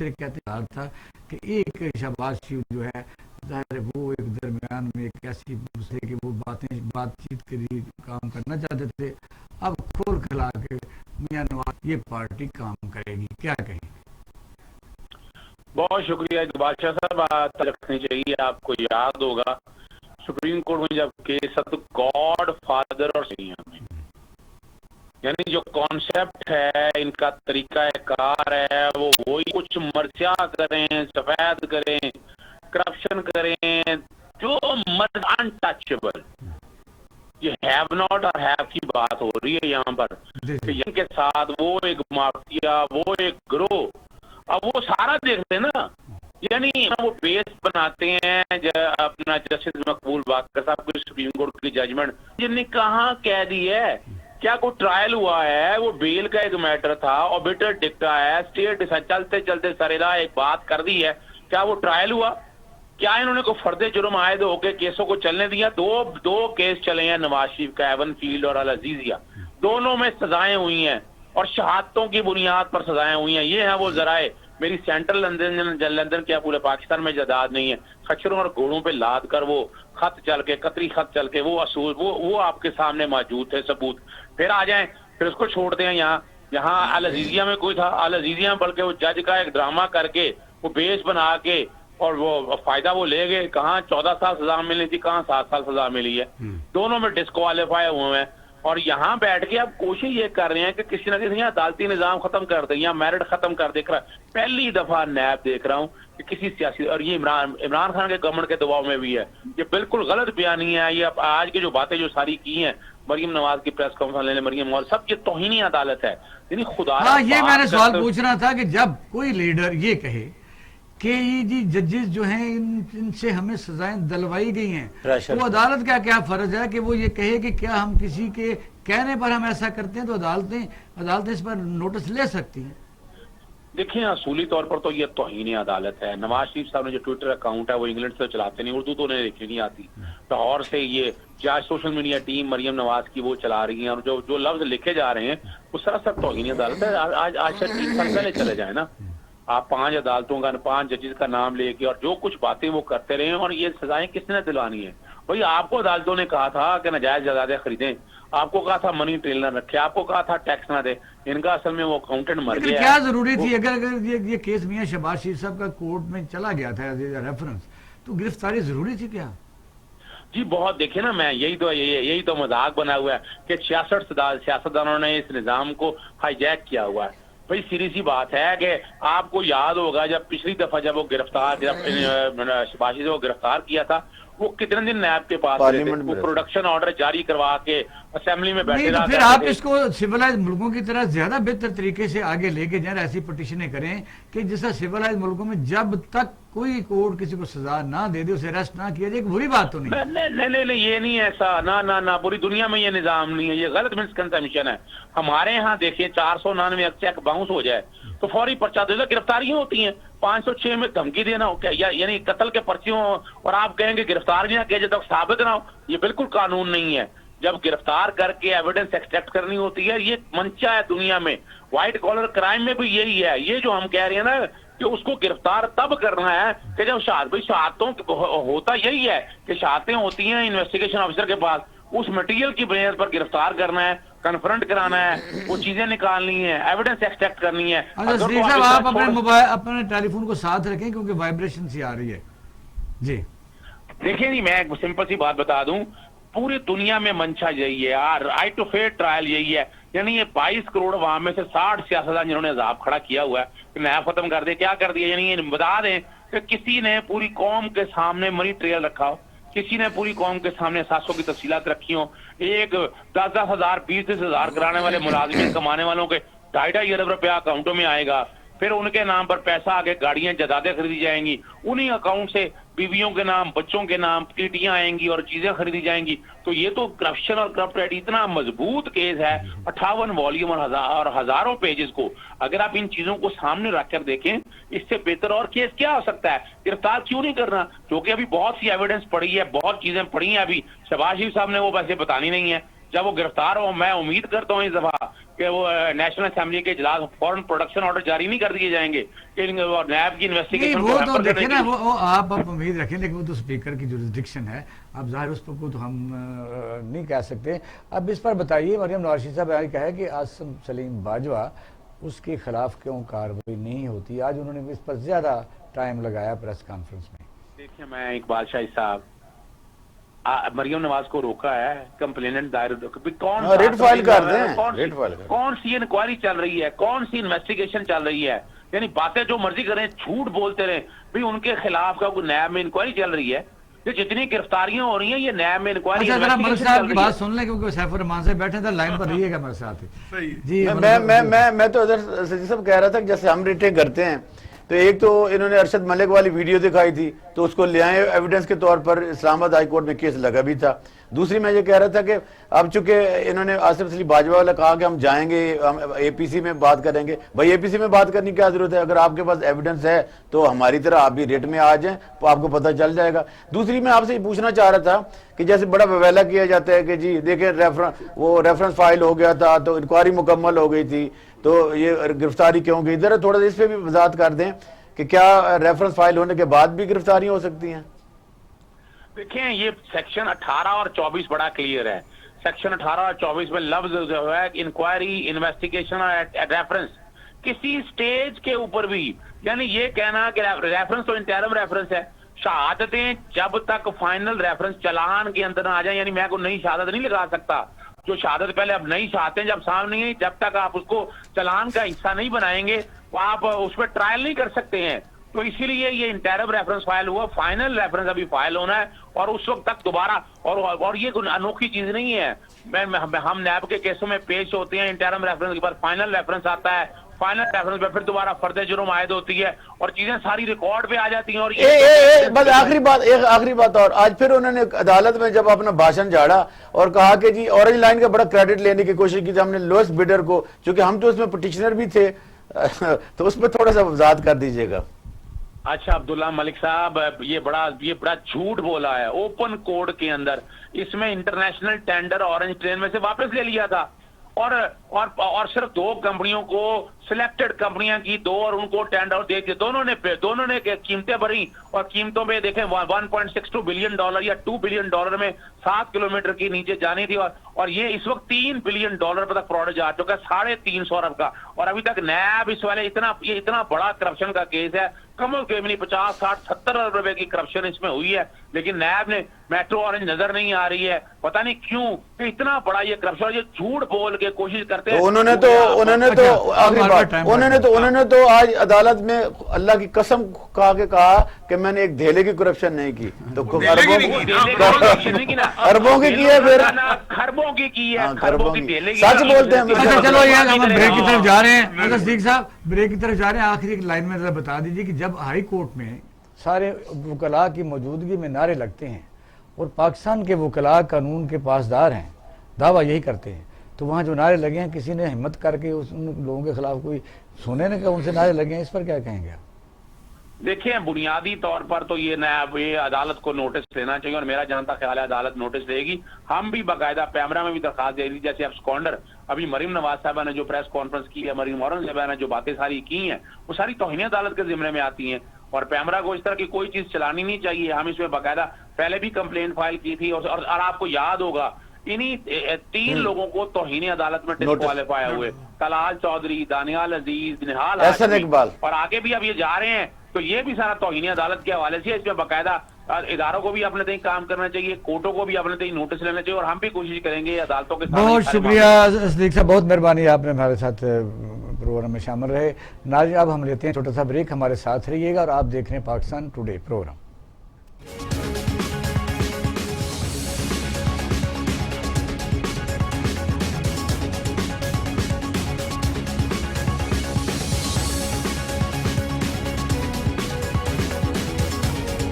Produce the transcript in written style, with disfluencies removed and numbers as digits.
کہتے تھا کہ ایک شہباز شریف جو ہے ظاہر ہے وہ ایک درمیان میں ایک ایسی دوسرے کہ وہ بات چیت کے لیے کام کرنا چاہتے تھے. اب کھول کھلا کے میاں نواز یہ پارٹی کام کرے گی, کیا کہیں؟ بہت شکریہ بادشاہ صاحب. بات رکھنی چاہیے. آپ کو یاد ہوگا سپریم کورٹ میں جب کیس ہے تو گاڈ فادر اور ہمیں یعنی جو کانسیپٹ ہے ان کا طریقہ کار ہے وہ وہی کچھ مرچا کریں, سفید کریں, کرپشن کریں, جو انٹچبل. یہ ہیو ناٹ اور ہیو کی بات ہو رہی ہے یہاں پر کہ ان کے ساتھ وہ ایک مافیا, وہ ایک گروہ. اب وہ سارا دیکھتے ہیں نا, یعنی وہ بیس بناتے ہیں اپنا جسٹس مقبول باقر صاحب کی سپریم کورٹ کی ججمنٹ جن نے کہاں کہہ دی ہے. کیا کوئی ٹرائل ہوا ہے؟ وہ بیل کا ایک میٹر تھا, اوبیٹر ڈکٹا ہے, اسٹیٹ چلتے چلتے سریرا ایک بات کر دی ہے. کیا وہ ٹرائل ہوا؟ کیا انہوں نے کوئی فرد جرم عائد ہو کے کیسوں کو چلنے دیا؟ دو کیس چلے ہیں نواز شریف کا, ایون فیلڈ اور العزیزیہ. دونوں میں سزائیں ہوئی ہیں اور شہادتوں کی بنیاد پر سزائیں ہوئی ہیں. یہ ہیں وہ ذرائع. میری سینٹرل لندن کیا پورے پاکستان میں جائیداد نہیں ہے. خچروں اور گھوڑوں پہ لاد کر وہ خط چل کے, قطری خط چل کے, وہ اصول وہ آپ کے سامنے موجود تھے ثبوت. پھر آ جائیں, پھر اس کو چھوڑتے ہیں. یہاں العزیزیہ میں کوئی تھا, العزیزیہ میں بلکہ وہ جج کا ایک ڈرامہ کر کے وہ بیس بنا کے اور وہ فائدہ وہ لے گئے. کہاں 14 سال سزا ملی تھی, کہاں 7 سال سزا ملی ہے. دونوں میں ڈسکوالیفائی ہوئے ہیں. اور یہاں بیٹھ کے اب کوشش یہ کر رہے ہیں کہ کسی نہ کسی عدالتی نظام ختم کر دیں یا میرٹ ختم کر دے. پہلی دفعہ نیب دیکھ رہا ہوں کہ کسی سیاسی, اور یہ عمران خان کے گورنمنٹ کے دباؤ میں بھی ہے. یہ بالکل غلط بیانی ہے. یہ آج کی جو باتیں جو ساری کی ہیں, مریم نواز کی پریس کانفرنس لینے, مریم اور سب, یہ توہین عدالت ہے. یعنی خدا, ہاں یہ میں نے سوال پوچھ رہا تھا کہ جب کوئی لیڈر یہ کہے کہ یہ جی ججز جو ہیں ان سے ہمیں سزائیں دلوائی گئی ہیں, تو عدالت کا کیا فرض ہے کہ وہ یہ کہے کہ کیا ہم کسی کے کہنے پر ہم ایسا کرتے ہیں تو عدالتیں اس پر نوٹس لے سکتی ہیں؟ دیکھیں اصولی طور پر تو یہ توہین عدالت ہے. نواز شریف صاحب نے جو ٹویٹر اکاؤنٹ ہے وہ انگلینڈ سے چلاتے نہیں, اردو تو انہیں لکھنی نہیں آتی. لاہور سے یہ کیا social media team Maryam Nawaz کی وہ چلا رہی ہیں, اور جو لفظ لکھے جا رہے ہیں وہ سراسر توہین عدالت ہے. آج سے 3 سال پہلے چلے جائیں نا آپ, 5 عدالتوں کا 5 ججز کا نام لے کے اور جو کچھ باتیں وہ کرتے رہے ہیں, اور یہ سزائیں کس نے دلوانی ہیں؟ بھائی آپ کو عدالتوں نے کہا تھا کہ ناجائز جائیدادیں خریدیں, آپ کو کہا تھا منی ٹریلر رکھے, آپ کو کہا تھا ٹیکس نہ دے. ان کا اصل میں وہ اکاؤنٹنٹ مر گیا. کیا ضروری تھی اگر یہ کیس میاں شہباز شریف صاحب کا کورٹ میں چلا گیا تھا ریفرنس, تو گرفتاری ضروری تھی کیا؟ جی بہت. دیکھیں نا, میں یہی تو مذاق بنا ہوا ہے کہ 66 سیاستدانوں نے اس نظام کو ہائی جیک کیا ہوا ہے. بھائی سیری سی بات ہے کہ آپ کو یاد ہوگا جب پچھلی دفعہ جب وہ شہباز شریف کو گرفتار کیا تھا, وہ کتنے دن نیب کے پاس رہے تھے, وہ پروڈکشن آرڈر جاری کروا کے اسمبلی میں بیٹھے رہا. پھر آپ اس کو سیولائز ملکوں کی طرح زیادہ بہتر طریقے سے آگے لے کے جائیں, ایسی پٹیشنیں کریں کہ جیسا سیولائز ملکوں میں جب تک کوئی کورٹ کسی کو سزا نہ دے دے, اسے اریسٹ نہ کیا جائے. بری بات تو نہیں, یہ نہیں ایسا. نہ پوری دنیا میں یہ نظام نہیں ہے. یہ غلط مسکنسپشن ہے. ہمارے ہاں دیکھیں 499 چیک باؤنس ہو جائے تو فوری پرچہ دے دو. گرفتاریاں ہوتی ہیں 506 میں دھمکی دینا ہو کیا, یعنی قتل کے پرچے ہوں اور آپ کہیں گے گرفتاریاں کیا جب تک ثابت نہ ہو. یہ بالکل قانون نہیں ہے. جب گرفتار کر کے ایویڈنس ایکسٹریکٹ کرنی ہوتی ہے, یہ منشا ہے دنیا میں. وائٹ کالر کرائم میں بھی یہی ہے. یہ جو ہم کہہ رہے ہیں نا کہ اس کو گرفتار تب کرنا ہے کہ جب شہادتوں ہوتا یہی ہے کہ شہادتیں ہوتی ہیں انویسٹیگیشن آفیسر کے پاس, اس مٹیریل کی بنیاد پر گرفتار کرنا ہے, کنفرنٹ کرانا ہے, وہ چیزیں نکالنی ہے, ایویڈنس ایکسٹریکٹ کرنی ہے. آپ اپنے ٹیلی فون کو ساتھ رکھیں کیونکہ وائبریشن سی آ رہی ہے. جی دیکھیں جی, میں ایک سمپل سی بات بتا دوں, پوری دنیا میں منشا یہی ہے, رائٹ ٹو فیئر ٹرائل یہی ہے. یعنی یہ 22 کروڑ عوام میں سے 60 سیاستدان جنہوں نے عذاب کھڑا کیا ہوا ہے کہ نیب ختم کر دے, کیا کر دیا؟ یعنی یہ بتا دیں کہ کسی نے پوری قوم کے سامنے منی ٹریل رکھا ہو, کسی نے پوری قوم کے سامنے 700 کی تفصیلات رکھی ہوں, ایک 10,000 20,000 کرانے والے ملازمین کمانے والوں کے 2.5 ارب روپیہ اکاؤنٹوں میں آئے گا. پھر ان کے نام پر پیسہ آگے گاڑیاں جائیدادیں خریدی جائیں گی, انہی اکاؤنٹ سے بیویوں کے نام, بچوں کے نام پیٹیاں آئیں گی اور چیزیں خریدی جائیں گی. تو یہ تو کرپشن اور کرپٹ اتنا مضبوط کیس ہے, 58 والیوم اور ہزاروں پیجز کو اگر آپ ان چیزوں کو سامنے رکھ کر دیکھیں, اس سے بہتر اور کیس کیا ہو سکتا ہے؟ گرفتار کیوں نہیں کرنا؟ کیونکہ ابھی بہت سی ایویڈنس پڑی ہے, بہت چیزیں پڑی ہیں. ابھی شہباز شریف صاحب نے وہ ویسے بتانی نہیں ہے. جب وہ گرفتار ہو, میں امید کرتا ہوں اس دفعہ کہ وہ نیشنل اسمبلی کے اجلاس فوراً پروڈکشن آرڈر جاری نہیں کر دیے جائیں گے کہ نیب کی انویسٹیگیشن وہ تو دیکھیں نا وہ آپ امید رکھیں، لیکن وہ تو اسپیکر کی جورسڈکشن ہے، اب ظاہر اس پر کو تو ہم نہیں کہہ سکتے۔ اب اس پر بتائیے، مریم نواز شریف صاحب آج کہا ہے کہ عاصم سلیم باجوہ اس کے خلاف کیوں کارروائی نہیں ہوتی؟ آج انہوں نے اس پر زیادہ ٹائم لگایا پریس کانفرنس میں۔ دیکھیں میں اقبال شاہی صاحب مریم نواز کو روکا ہے، کمپلیننٹ دائر ریٹ فائل کر دیں، کون سی انکوائری چل رہی ہے، کون سی انویسٹیگیشن چل رہی ہے، یعنی باتیں جو مرضی کریں، جھوٹ بولتے رہیں بھئی ان کے خلاف کا کوئی نیب میں انکوائری چل رہی ہے، یہ جتنی گرفتاریاں ہو رہی ہیں یہ نیب میں انکوائری اچھا ذرا ملک صاحب کی بات سن لیں کیونکہ سیف الرحمان سے بیٹھے تھے، لائن پر رہیے گا میرے ساتھ۔ جی میں تو ادھر سجی صاحب کہہ رہا تھا کہ جیسے ہم ریٹیں کرتے ہیں تو ایک تو انہوں نے ارشد ملک والی ویڈیو دکھائی تھی تو اس کو لے آئے ایویڈنس کے طور پر، اسلام آباد ہائی کورٹ میں کیس لگا بھی تھا۔ دوسری میں یہ کہہ رہا تھا کہ اب چونکہ انہوں نے عاصم سلیم باجوہ والا کہا کہ ہم جائیں گے، ہم اے پی سی میں بات کریں گے، بھائی اے پی سی میں بات کرنے کی کیا ضرورت ہے؟ اگر آپ کے پاس ایویڈنس ہے تو ہماری طرح آپ بھی ریٹ میں آ جائیں تو آپ کو پتہ چل جائے گا۔ دوسری میں آپ سے یہ پوچھنا چاہ رہا تھا کہ جیسے بڑا وویلا کیا جاتا ہے کہ جی دیکھیں وہ ریفرنس فائل ہو گیا تھا تو انکوائری مکمل ہو گئی تھی تو یہ گرفتاری کیوں گئی؟ ذرا تھوڑا اس پہ بھی وضاحت کر دیں کہ کیا ریفرنس فائل ہونے کے بعد بھی گرفتاریاں ہو سکتی ہیں؟ دیکھیں یہ سیکشن 18 اور 24 بڑا کلیئر ہے۔ سیکشن 18 اور 24 میں لفظ جو ہے انکوائری، انویسٹیگیشن اور ریفرنس کسی سٹیج کے اوپر بھی، یعنی یہ کہنا کہ ریفرنس تو انٹرم ریفرنس ہے، شہادتیں جب تک فائنل ریفرنس چلان کے اندر نہ آ جائیں، یعنی میں کوئی نئی شہادت نہیں لگا سکتا، جو شہادت پہلے اب نئی شہادتیں جب سامنے نہیں، جب تک آپ اس کو چلان کا حصہ نہیں بنائیں گے آپ اس پہ ٹرائل نہیں کر سکتے ہیں۔ تو اسی لیے یہ انٹرم ریفرنس فائل ہوا، فائنل ریفرنس ابھی فائل ہونا ہے اور اس وقت تک دوبارہ اور یہ کوئی انوکھی چیز نہیں ہے، ہم نیب کے کیسوں میں پیش ہوتے ہیں، انٹرم ریفرنس کے بعد فائنل ریفرنس آتا ہے، فائنل ریفرنس پہ پھر دوبارہ فرد جرم عائد ہوتی ہے اور چیزیں ساری ریکارڈ پہ آ جاتی ہیں۔ اور بس آخری بات اور آج پھر انہوں نے عدالت میں جب اپنا بھاشن جھاڑا اور کہا کہ جی اورنج لائن کا بڑا کریڈٹ لینے کی کوشش کی تھی ہم نے لوئسٹ بیڈر کو، چونکہ ہم تو اس میں پٹیشنر بھی تھے، تو اس پہ تھوڑا سا وضاحت کر دیجئے گا۔ اچھا عبداللہ ملک صاحب یہ بڑا جھوٹ بولا ہے، اوپن کوڈ کے اندر اس میں انٹرنیشنل ٹینڈر اورنج ٹرین میں سے واپس لے لیا تھا اور صرف 2 کمپنیوں کو سلیکٹڈ کمپنیاں کی 2 اور ان کو ٹینڈر دے کے دونوں نے قیمتیں بھری اور قیمتوں پہ دیکھیں $1.62 بلین یا $2 بلین میں 7 کلومیٹر کی نیچے جانی تھی اور یہ اس وقت $3 بلین پر تک فراڈ جا چکا ہے، 350 ارب کا، اور ابھی تک نیب اس والے اتنا بڑا کرپشن کا کیس ہے، کم از کم 50 60 70 ارب روپے کی کرپشن اس میں ہوئی ہے، لیکن نیب نے میٹرو اورنج نظر نہیں آ رہی ہے، پتہ نہیں کیوں کہ اتنا بڑا یہ کرپشن، یہ جھوٹ بول کے کوشش کرتے ہیں۔ انہوں نے تو آج عدالت میں اللہ کی قسم کہا کہ میں نے ایک دھیلے کی کرپشن نہیں کی، تو اربوں کی کی ہے، پھر خربوں کی کی ہے، سچ بولتے ہیں۔ چلو یہ ہم بریک کی طرف جا رہے ہیں، صدیق صاحب بریک کی طرف جا رہے ہیں، آخری ایک لائن میں ذرا بتا دیجیے کہ جب ہائی کورٹ میں سارے وکلاء کی موجودگی میں نعرے لگتے ہیں اور پاکستان کے وکلاء قانون کے پاسدار ہیں، دعویٰ یہی کرتے ہیں، تو وہاں جو نعرے لگے ہیں کسی نے ہمت کر کے ان لوگوں کے خلاف کوئی سونے نے کہا ان سے نعرے لگے ہیں، اس پر کیا کہیں گے؟ دیکھیں بنیادی طور پر تو یہ عدالت کو نوٹس لینا چاہیے اور میرا جہاں تک خیال ہے عدالت نوٹس لے گی۔ ہم بھی باقاعدہ پیمرا میں بھی درخواست دے دی، جیسے اب سکونڈر ابھی مریم نواز صاحبہ نے جو پریس کانفرنس کی ہے، مریم اورنج صاحبہ نے جو باتیں ساری کی ہیں وہ ساری توہین عدالت کے ذمرے میں آتی ہیں اور پیمرا کو اس طرح کی کوئی چیز چلانی نہیں چاہیے۔ ہم اس میں باقاعدہ پہلے بھی کمپلین فائل کی تھی اور آپ کو یاد ہوگا انہی 3 لوگوں کو توہین عدالت میں ڈسکوالیفائی ہوئے، طلال چودھری، دانیال عزیز، نہال اقبال، اور آگے بھی اب یہ جا رہے ہیں، تو یہ بھی سارا توہین عدالت کے حوالے سے، اس میں باقاعدہ اداروں کو بھی اپنے تئیں کام کرنا چاہیے، کورٹوں کو بھی اپنے تئیں نوٹس لینا چاہیے اور ہم بھی کوشش کریں گے عدالتوں کے ساتھ۔ بہت شکریہ صدیق صاحب، بہت مہربانی آپ نے ہمارے ساتھ پروگرام میں شامل رہے۔ ناظرین اب ہم لیتے ہیں چھوٹا سا بریک، ہمارے ساتھ رہیے گا اور آپ دیکھ رہے ہیں پاکستان ٹوڈے پروگرام۔